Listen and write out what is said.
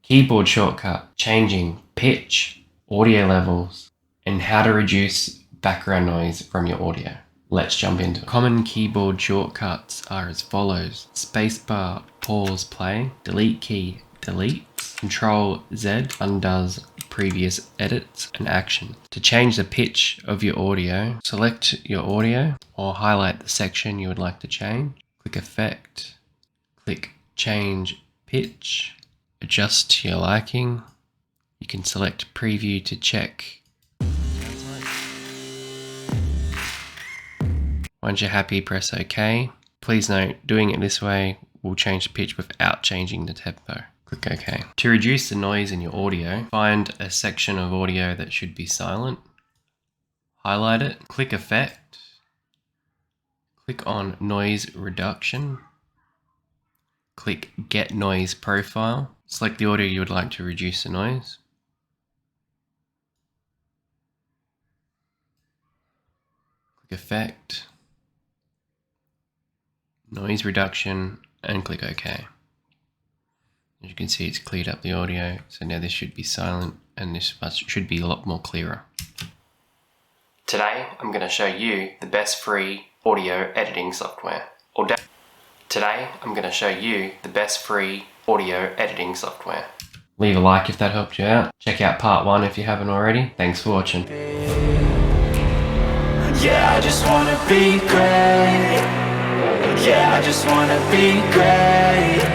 keyboard shortcut, changing pitch, audio levels, and how to reduce background noise from your audio. Let's jump into it. Common keyboard shortcuts are as follows: spacebar, pause, play; delete key, deletes; Control Z undoes previous edits and action. To change the pitch of your audio, select your audio or highlight the section you would like to change. Click Effect, click Change Pitch, adjust to your liking. You can select Preview to check. Once you're happy, press OK. Please note, doing it this way will change the pitch without changing the tempo. Click OK. To reduce the noise in your audio, find a section of audio that should be silent. Highlight it, click Effect, click on Noise Reduction, click Get Noise Profile, select the audio you would like to reduce the noise. Click Effect, Noise Reduction, and click OK. As you can see, it's cleared up the audio, so now this should be silent and this should be a lot more clearer. Today, I'm going to show you the best free audio editing software. Today, I'm going to show you the best free audio editing software. Leave a like if that helped you out. Check out part 1 if you haven't already. Thanks for watching. Yeah, I just wanna be great. Yeah, I just wanna be great.